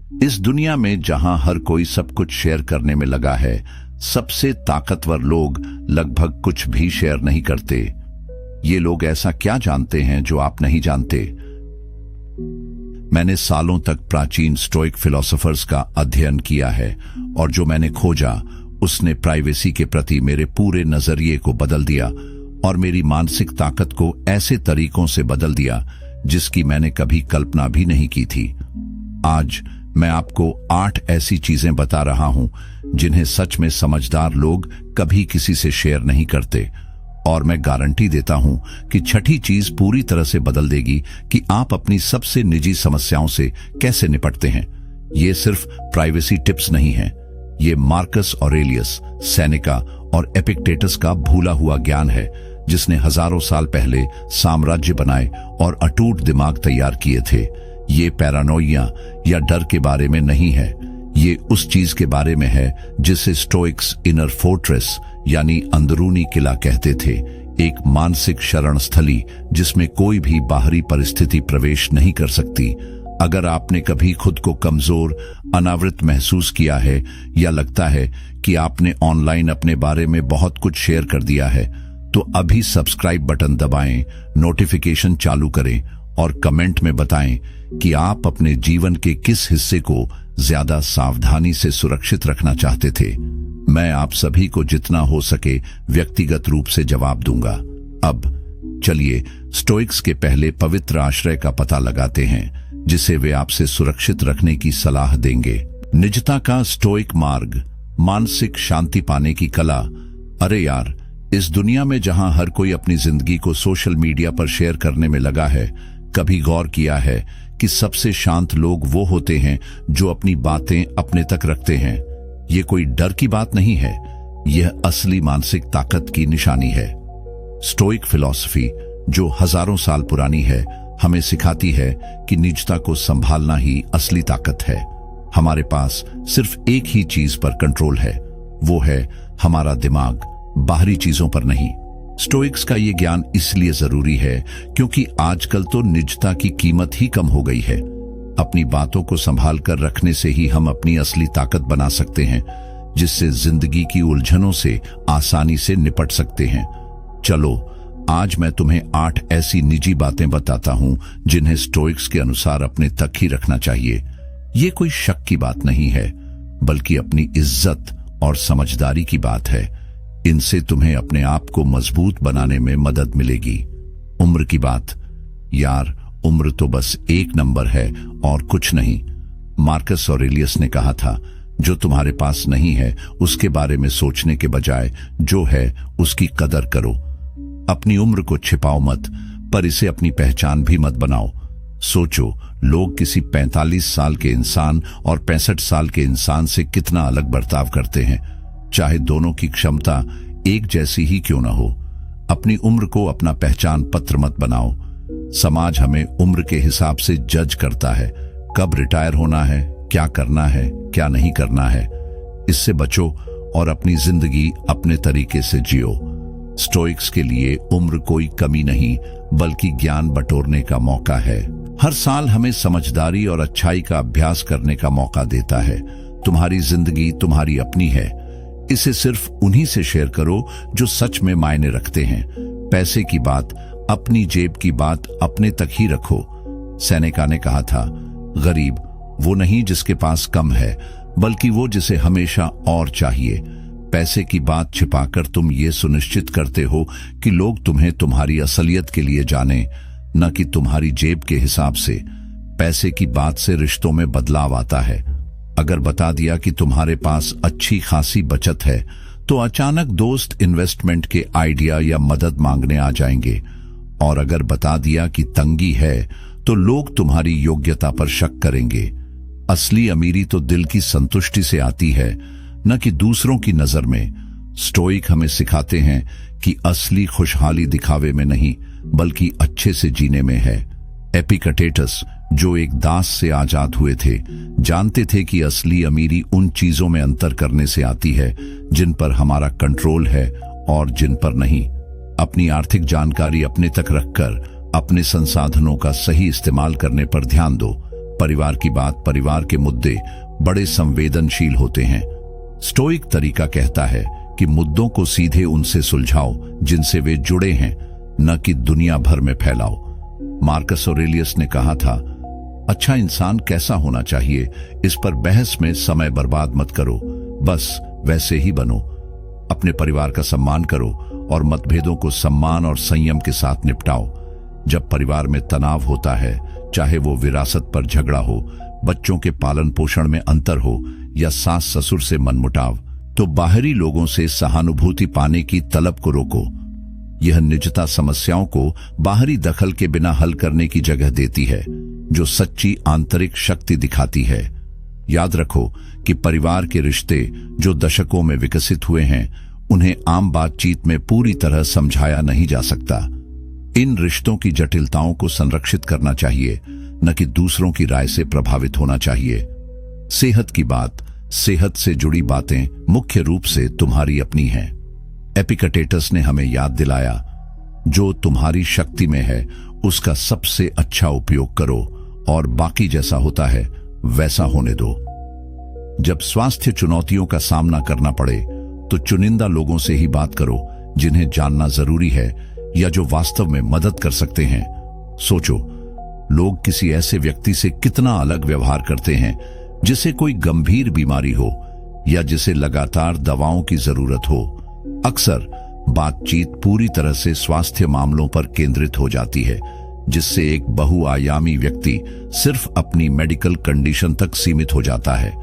इस दुनिया में जहां हर कोई सब कुछ शेयर करने में लगा है, सबसे ताकतवर लोग लगभग कुछ भी शेयर नहीं करते। ये लोग ऐसा क्या जानते हैं जो आप नहीं जानते? मैंने सालों तक प्राचीन स्टोइक फिलोसोफर्स का अध्ययन किया है और जो मैंने खोजा उसने प्राइवेसी के प्रति मेरे पूरे नजरिए को बदल दिया और मेरी मानसिक ताकत को ऐसे तरीकों से बदल दिया जिसकी मैंने कभी कल्पना भी नहीं की थी। आज मैं आपको 8 ऐसी चीजें बता रहा हूं जिन्हें सच में समझदार लोग कभी किसी से शेयर नहीं करते, और मैं गारंटी देता हूं कि छठी चीज पूरी तरह से बदल देगी कि आप अपनी सबसे निजी समस्याओं से कैसे निपटते हैं। ये सिर्फ प्राइवेसी टिप्स नहीं है, ये मार्कस ऑरेलियस, सेनेका और एपिक्टेटस का भूला हुआ ज्ञान है जिसने हजारों साल पहले साम्राज्य बनाए और अटूट दिमाग तैयार किए थे। ये पैरानोइया या डर के बारे में नहीं है, ये उस चीज के बारे में है जिसे स्टोइक्स इनर फोर्ट्रेस यानी अंदरूनी किला कहते थे, एक मानसिक शरण स्थली जिसमें कोई भी बाहरी परिस्थिति प्रवेश नहीं कर सकती। अगर आपने कभी खुद को कमजोर, अनावृत महसूस किया है या लगता है कि आपने ऑनलाइन अपने बारे में बहुत कुछ शेयर कर दिया है, तो अभी सब्सक्राइब बटन दबाएं, नोटिफिकेशन चालू करें और कमेंट में बताएं कि आप अपने जीवन के किस हिस्से को ज्यादा सावधानी से सुरक्षित रखना चाहते थे। मैं आप सभी को जितना हो सके व्यक्तिगत रूप से जवाब दूंगा। अब चलिए स्टोइक्स के पहले पवित्र आश्रय का पता लगाते हैं जिसे वे आपसे सुरक्षित रखने की सलाह देंगे। निजता का स्टोइक मार्ग, मानसिक शांति पाने की कला। अरे यार, इस दुनिया में जहां हर कोई अपनी जिंदगी को सोशल मीडिया पर शेयर करने में लगा है, कभी गौर किया है कि सबसे शांत लोग वो होते हैं जो अपनी बातें अपने तक रखते हैं? ये कोई डर की बात नहीं है, यह असली मानसिक ताकत की निशानी है। स्टोइक फिलॉसफी, जो हजारों साल पुरानी है, हमें सिखाती है कि निजता को संभालना ही असली ताकत है। हमारे पास सिर्फ एक ही चीज पर कंट्रोल है, वो है हमारा दिमाग, बाहरी चीजों पर नहीं। स्टोइक्स का ये ज्ञान इसलिए जरूरी है क्योंकि आजकल तो निजता की कीमत ही कम हो गई है। अपनी बातों को संभाल कर रखने से ही हम अपनी असली ताकत बना सकते हैं, जिससे जिंदगी की उलझनों से आसानी से निपट सकते हैं। चलो आज मैं तुम्हें 8 ऐसी निजी बातें बताता हूं जिन्हें स्टोइक्स के अनुसार अपने तक ही रखना चाहिए। ये कोई शक की बात नहीं है, बल्कि अपनी इज्जत और समझदारी की बात है। इनसे तुम्हें अपने आप को मजबूत बनाने में मदद मिलेगी। उम्र की बात। यार, उम्र तो बस एक नंबर है और कुछ नहीं। मार्कस ऑरेलियस ने कहा था, जो तुम्हारे पास नहीं है उसके बारे में सोचने के बजाय जो है उसकी कदर करो। अपनी उम्र को छिपाओ मत, पर इसे अपनी पहचान भी मत बनाओ। सोचो, लोग किसी 45 साल के इंसान और 65 साल के इंसान से कितना अलग बर्ताव करते हैं, चाहे दोनों की क्षमता एक जैसी ही क्यों न हो। अपनी उम्र को अपना पहचान पत्र मत बनाओ। समाज हमें उम्र के हिसाब से जज करता है, कब रिटायर होना है, क्या करना है, क्या नहीं करना है। इससे बचो और अपनी जिंदगी अपने तरीके से जियो। स्टोइक्स के लिए उम्र कोई कमी नहीं, बल्कि ज्ञान बटोरने का मौका है। हर साल हमें समझदारी और अच्छाई का अभ्यास करने का मौका देता है। तुम्हारी जिंदगी तुम्हारी अपनी है, इसे सिर्फ उन्हीं से शेयर करो जो सच में मायने रखते हैं। पैसे की बात, अपनी जेब की बात अपने तक ही रखो। सेनेका ने कहा था, गरीब वो नहीं जिसके पास कम है, बल्कि वो जिसे हमेशा और चाहिए। पैसे की बात छिपाकर तुम ये सुनिश्चित करते हो कि लोग तुम्हें तुम्हारी असलियत के लिए जाने, न कि तुम्हारी जेब के हिसाब से। पैसे की बात से रिश्तों में बदलाव आता है। अगर बता दिया कि तुम्हारे पास अच्छी खासी बचत है, तो अचानक दोस्त इन्वेस्टमेंट के आइडिया या मदद मांगने आ जाएंगे। और अगर बता दिया कि तंगी है, तो लोग तुम्हारी योग्यता पर शक करेंगे। असली अमीरी तो दिल की संतुष्टि से आती है, न कि दूसरों की नजर में। स्टोइक हमें सिखाते हैं कि असली खुशहाली दिखावे में नहीं, बल्कि अच्छे से जीने में है। एपिक्टेटस, जो एक दास से आजाद हुए थे, जानते थे कि असली अमीरी उन चीजों में अंतर करने से आती है जिन पर हमारा कंट्रोल है और जिन पर नहीं। अपनी आर्थिक जानकारी अपने तक रखकर अपने संसाधनों का सही इस्तेमाल करने पर ध्यान दो। परिवार की बात, परिवार के मुद्दे बड़े संवेदनशील होते हैं। स्टोइक तरीका कहता है कि मुद्दों को सीधे उनसे सुलझाओ जिनसे वे जुड़े हैं, न कि दुनिया भर में फैलाओ। मार्कस ऑरेलियस ने कहा था, अच्छा इंसान कैसा होना चाहिए, इस पर बहस में समय बर्बाद मत करो, बस वैसे ही बनो। अपने परिवार का सम्मान करो और मतभेदों को सम्मान और संयम के साथ निपटाओ। जब परिवार में तनाव होता है, चाहे वो विरासत पर झगड़ा हो, बच्चों के पालन पोषण में अंतर हो या सास ससुर से मनमुटाव, तो बाहरी लोगों से सहानुभूति पाने की तलब को रोको। यह निजता समस्याओं को बाहरी दखल के बिना हल करने की जगह देती है, जो सच्ची आंतरिक शक्ति दिखाती है। याद रखो कि परिवार के रिश्ते जो दशकों में विकसित हुए हैं, उन्हें आम बातचीत में पूरी तरह समझाया नहीं जा सकता। इन रिश्तों की जटिलताओं को संरक्षित करना चाहिए, न कि दूसरों की राय से प्रभावित होना चाहिए। सेहत की बात, सेहत से जुड़ी बातें मुख्य रूप से तुम्हारी अपनी हैं। एपिक्टेटस ने हमें याद दिलाया, जो तुम्हारी शक्ति में है उसका सबसे अच्छा उपयोग करो और बाकी जैसा होता है वैसा होने दो। जब स्वास्थ्य चुनौतियों का सामना करना पड़े तो चुनिंदा लोगों से ही बात करो जिन्हें जानना जरूरी है या जो वास्तव में मदद कर सकते हैं। सोचो, लोग किसी ऐसे व्यक्ति से कितना अलग व्यवहार करते हैं जिसे कोई गंभीर बीमारी हो या जिसे लगातार दवाओं की जरूरत हो। अक्सर बातचीत पूरी तरह से स्वास्थ्य मामलों पर केंद्रित हो जाती है, जिससे एक बहुआयामी व्यक्ति सिर्फ अपनी मेडिकल कंडीशन तक सीमित हो जाता है।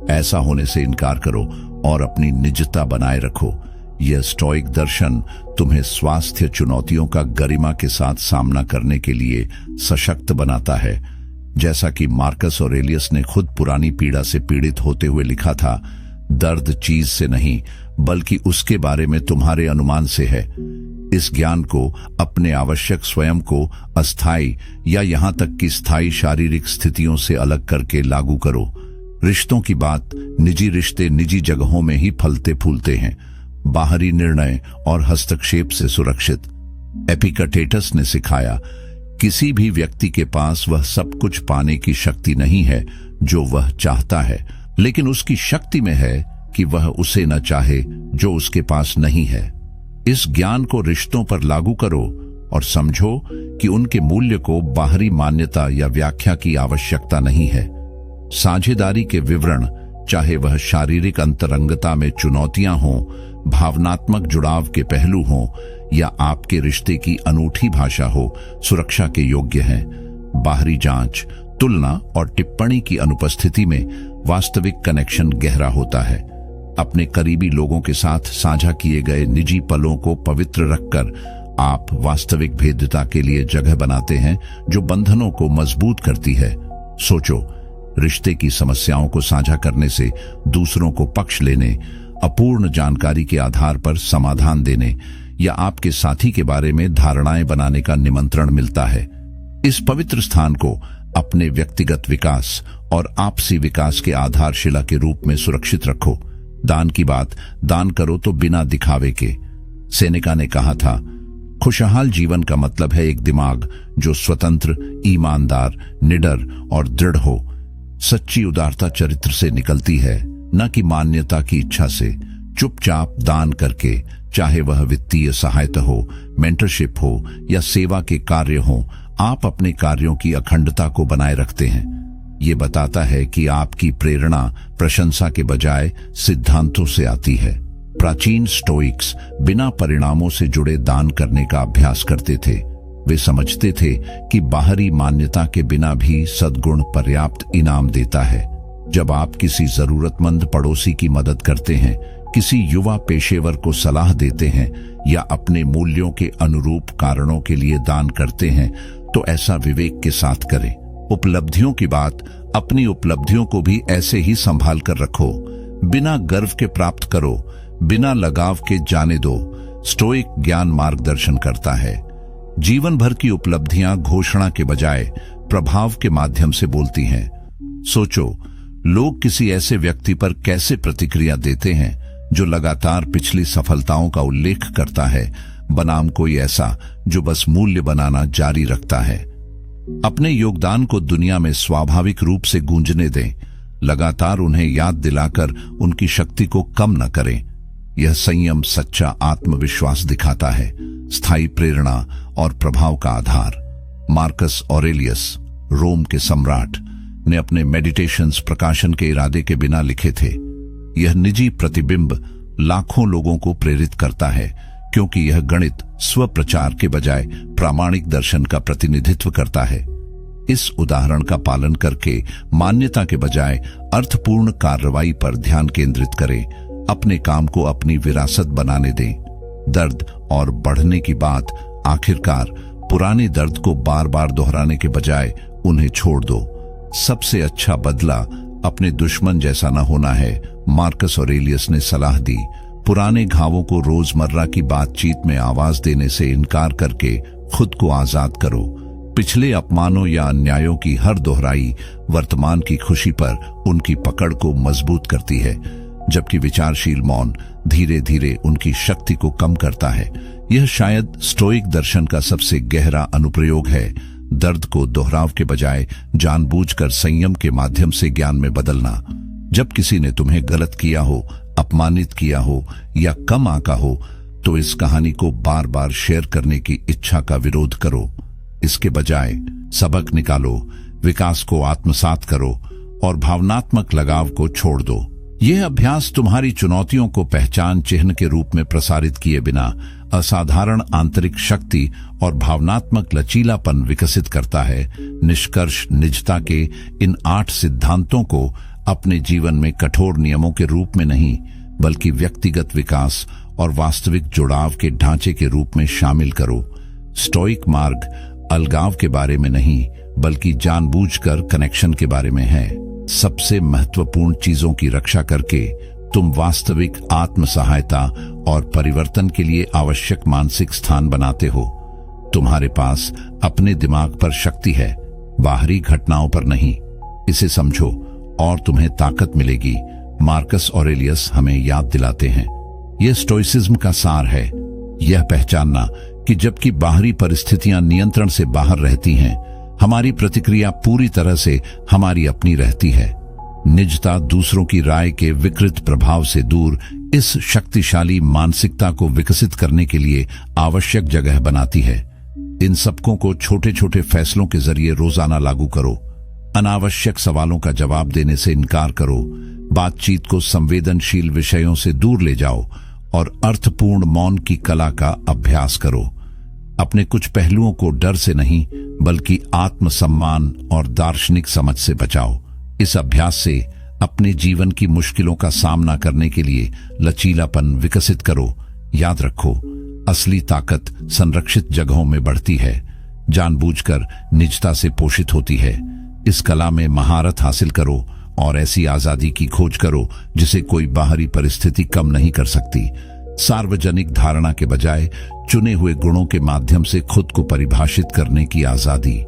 ऐसा होने से इनकार करो और अपनी निजता बनाए रखो। यह स्टोइक दर्शन तुम्हें स्वास्थ्य चुनौतियों का गरिमा के साथ सामना करने के लिए सशक्त बनाता है। जैसा कि मार्कस ऑरेलियस ने खुद पुरानी पीड़ा से पीड़ित होते हुए लिखा था, दर्द चीज से नहीं बल्कि उसके बारे में तुम्हारे अनुमान से है। इस ज्ञान को अपने आवश्यक स्वयं को अस्थायी या यहां तक कि स्थायी शारीरिक स्थितियों से अलग करके लागू करो। रिश्तों की बात, निजी रिश्ते निजी जगहों में ही फलते फूलते हैं, बाहरी निर्णय और हस्तक्षेप से सुरक्षित। एपिक्टेटस ने सिखाया, किसी भी व्यक्ति के पास वह सब कुछ पाने की शक्ति नहीं है जो वह चाहता है, लेकिन उसकी शक्ति में है कि वह उसे न चाहे जो उसके पास नहीं है। इस ज्ञान को रिश्तों पर लागू करो और समझो कि उनके मूल्य को बाहरी मान्यता या व्याख्या की आवश्यकता नहीं है। साझेदारी के विवरण, चाहे वह शारीरिक अंतरंगता में चुनौतियां हों, भावनात्मक जुड़ाव के पहलू हों या आपके रिश्ते की अनूठी भाषा हो, सुरक्षा के योग्य हैं। बाहरी जांच, तुलना और टिप्पणी की अनुपस्थिति में वास्तविक कनेक्शन गहरा होता है। अपने करीबी लोगों के साथ साझा किए गए निजी पलों को पवित्र रखकर आप वास्तविक भेद्यता के लिए जगह बनाते हैं, जो बंधनों को मजबूत करती है। सोचो, रिश्ते की समस्याओं को साझा करने से दूसरों को पक्ष लेने, अपूर्ण जानकारी के आधार पर समाधान देने या आपके साथी के बारे में धारणाएं बनाने का निमंत्रण मिलता है। इस पवित्र स्थान को अपने व्यक्तिगत विकास और आपसी विकास के आधारशिला के रूप में सुरक्षित रखो। दान की बात, दान करो तो बिना दिखावे के। सेनेका ने कहा था, खुशहाल जीवन का मतलब है एक दिमाग जो स्वतंत्र, ईमानदार, निडर और दृढ़ हो। सच्ची उदारता चरित्र से निकलती है, न कि मान्यता की इच्छा से। चुपचाप दान करके, चाहे वह वित्तीय सहायता हो, मेंटरशिप हो या सेवा के कार्य हो, आप अपने कार्यों की अखंडता को बनाए रखते हैं। ये बताता है कि आपकी प्रेरणा प्रशंसा के बजाय सिद्धांतों से आती है। प्राचीन स्टोइक्स बिना परिणामों से जुड़े दान करने का अभ्यास करते थे। वे समझते थे कि बाहरी मान्यता के बिना भी सद्गुण पर्याप्त इनाम देता है। जब आप किसी जरूरतमंद पड़ोसी की मदद करते हैं, किसी युवा पेशेवर को सलाह देते हैं या अपने मूल्यों के अनुरूप कारणों के लिए दान करते हैं, तो ऐसा विवेक के साथ करें। उपलब्धियों की बात, अपनी उपलब्धियों को भी ऐसे ही संभाल कर रखो। बिना गर्व के प्राप्त करो, बिना लगाव के जाने दो। स्टोइक ज्ञान मार्गदर्शन करता है। जीवन भर की उपलब्धियां घोषणा के बजाय प्रभाव के माध्यम से बोलती हैं। सोचो, लोग किसी ऐसे व्यक्ति पर कैसे प्रतिक्रिया देते हैं जो लगातार पिछली सफलताओं का उल्लेख करता है, बनाम कोई ऐसा जो बस मूल्य बनाना जारी रखता है। अपने योगदान को दुनिया में स्वाभाविक रूप से गूंजने दें। लगातार उन्हें याद दिलाकर उनकी शक्ति को कम न करें। यह संयम सच्चा आत्मविश्वास दिखाता है, स्थायी प्रेरणा और प्रभाव का आधार। मार्कस ऑरेलियस, रोम के सम्राट, ने अपने मेडिटेशंस प्रकाशन के इरादे के बिना लिखे थे। यह निजी प्रतिबिंब लाखों लोगों को प्रेरित करता है, क्योंकि यह गणित स्वप्रचार के बजाय प्रामाणिक दर्शन का प्रतिनिधित्व करता है। इस उदाहरण का पालन करके मान्यता के बजाय अर्थपूर्ण कार्रवाई पर ध्यान केंद्रित करें। अपने काम को अपनी विरासत बनाने दें। दर्द और बढ़ने की बात, आखिरकार पुराने दर्द को बार बार दोहराने के बजाय उन्हें छोड़ दो। सबसे अच्छा बदला अपने दुश्मन जैसा न होना है, मार्कस ऑरेलियस ने सलाह दी। पुराने घावों को रोजमर्रा की बातचीत में आवाज देने से इनकार करके खुद को आजाद करो। पिछले अपमानों या अन्यायों की हर दोहराई वर्तमान की खुशी पर उनकी पकड़ को मजबूत करती है, जबकि विचारशील मौन धीरे धीरे उनकी शक्ति को कम करता है। यह शायद स्टोइक दर्शन का सबसे गहरा अनुप्रयोग है, दर्द को दोहराव के बजाय जानबूझकर संयम के माध्यम से ज्ञान में बदलना। जब किसी ने तुम्हें गलत किया हो, अपमानित किया हो या कम आंका हो, तो इस कहानी को बार बार शेयर करने की इच्छा का विरोध करो। इसके बजाय सबक निकालो, विकास को आत्मसात करो और भावनात्मक लगाव को छोड़ दो। यह अभ्यास तुम्हारी चुनौतियों को पहचान चिन्ह के रूप में प्रसारित किए बिना असाधारण आंतरिक शक्ति और भावनात्मक लचीलापन विकसित करता है। निष्कर्ष, निजता के इन 8 सिद्धांतों को अपने जीवन में कठोर नियमों के रूप में नहीं, बल्कि व्यक्तिगत विकास और वास्तविक जुड़ाव के ढांचे के रूप में शामिल करो। स्टोइक मार्ग अलगाव के बारे में नहीं, बल्कि जानबूझकर कनेक्शन के बारे में है। सबसे महत्वपूर्ण चीजों की रक्षा करके तुम वास्तविक आत्म सहायता और परिवर्तन के लिए आवश्यक मानसिक स्थान बनाते हो। तुम्हारे पास अपने दिमाग पर शक्ति है, बाहरी घटनाओं पर नहीं। इसे समझो और तुम्हें ताकत मिलेगी। मार्कस ऑरेलियस हमें याद दिलाते हैं, यह स्टोइसिज्म का सार है। यह पहचानना कि जबकि बाहरी परिस्थितियां नियंत्रण से बाहर रहती हैं, हमारी प्रतिक्रिया पूरी तरह से हमारी अपनी रहती है। निजता दूसरों की राय के विकृत प्रभाव से दूर इस शक्तिशाली मानसिकता को विकसित करने के लिए आवश्यक जगह बनाती है। इन सबकों को छोटे छोटे फैसलों के जरिए रोजाना लागू करो। अनावश्यक सवालों का जवाब देने से इनकार करो। बातचीत को संवेदनशील विषयों से दूर ले जाओ और अर्थपूर्ण मौन की कला का अभ्यास करो। अपने कुछ पहलुओं को डर से नहीं, बल्कि आत्मसम्मान और दार्शनिक समझ से बचाओ। इस अभ्यास से अपने जीवन की मुश्किलों का सामना करने के लिए लचीलापन विकसित करो। याद रखो, असली ताकत संरक्षित जगहों में बढ़ती है, जानबूझकर निजता से पोषित होती है। इस कला में महारत हासिल करो और ऐसी आजादी की खोज करो जिसे कोई बाहरी परिस्थिति कम नहीं कर सकती। सार्वजनिक धारणा के बजाय चुने हुए गुणों के माध्यम से खुद को परिभाषित करने की आजादी।